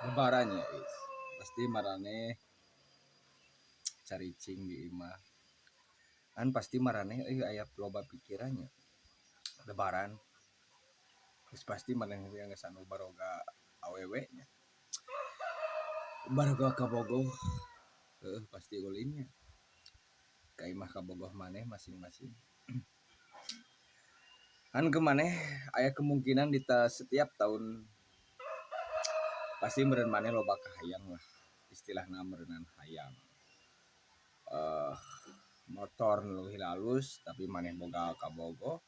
lebarannya is. Pasti marane caricing di imah kan pasti marane aya loba pikirannya lebaran terus pasti marane yang sanu baroga awewe nya baroga kabogoh pasti ulinnya ka imah kabogoh maneh masing-masing kan kemaneh aya kemungkinan di setiap tahun pasti meureun maneh loba kahayang lah istilahna meureunnan hayang motor nu halus tapi maneh boga kabogoh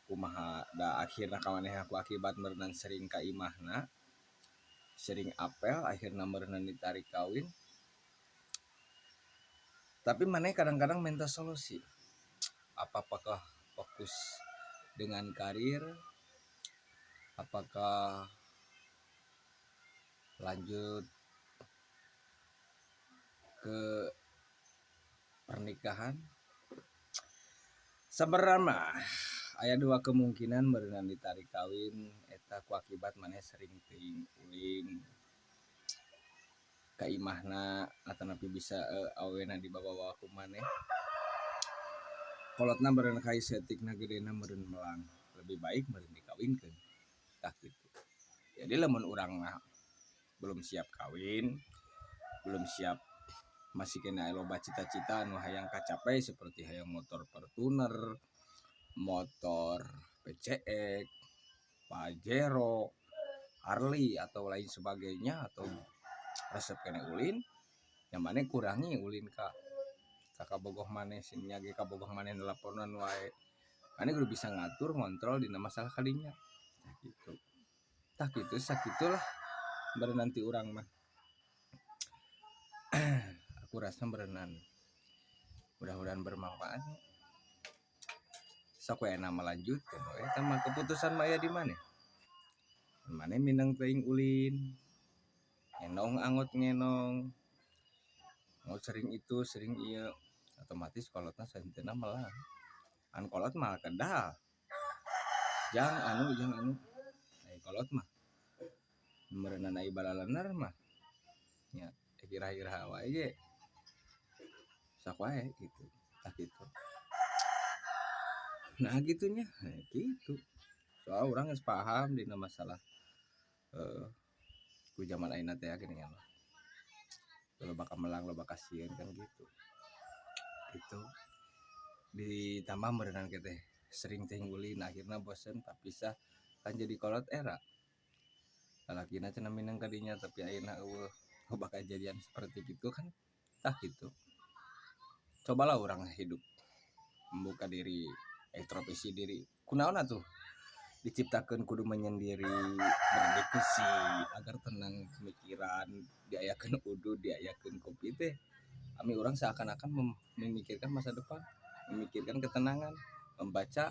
kumaha da akhirna ka maneh aku akibat meureunnan sering ka imahna sering apel akhirna meureunnan ditarik kawin tapi maneh kadang-kadang minta solusi apakah fokus dengan karir apakah lanjut ke pernikahan sabarana mah aya dua kemungkinan meureunnan ditarik kawin eta ku akibat maneh sering teuing ulin ka imahna atanapi bisa awena dibawa-bawa ku maneh kolotna meureun kai setikna gedena meureun melang lebih baik meureun dikawinkeun tah kitu jadi lamun urang mah belum siap kawin belum siap masih kena loba cita-cita anu hayang kacapai seperti hayang motor Fortuner, motor PCX, Pajero, Harley atau lain sebagainya atau resep kena ulin yang mana kurangi ulin ka kabogoh maneh sia ge kabogoh maneh laporan wae maneh kudu bisa ngatur ngontrol dina masalah kadinya gitu tah kitu sakitulah baru nanti urang mah aku rasa berenang mudah-mudahan bermanfaat sok we nama lanjutkeun we eta mah keputusan mah aya di maneh maneh minang teuing ulin ngenong angot ngenong mau sering itu sering ieu otomatis kolotna sahenteuna melang an kolot mah kedah jang anu kolot mah meureunnan ai balalener mah nya iraha-iraha wae ge sok wae gitu tah gitu nah gitunya gitu soal urang geus paham dina masalah ku zaman ayeuna teh geuningan loba kamelang loba kasieun kan gitu gitu ditambah meureunnan teh sering teuing ulin akhirna bosen papisah kan jadi kolot era lalakina cenah minang kadinya tapi ayeuna eueuh loba kejadian seperti gitu kan tah gitu cobalah orang hidup membuka diri introspeksi diri kunaon atuh diciptakeun kudu menyendiri berdiskusi agar tenang pemikiran diayakeun udud diayakeun kopi teh ami urang seakan-akan memikirkan masa depan memikirkan ketenangan membaca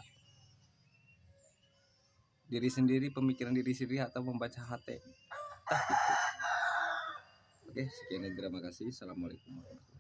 diri sendiri pemikiran diri sendiri atau membaca hati tah gitu oke sekian dan terima kasih assalamualaikum warahmatullahi wabarakatuh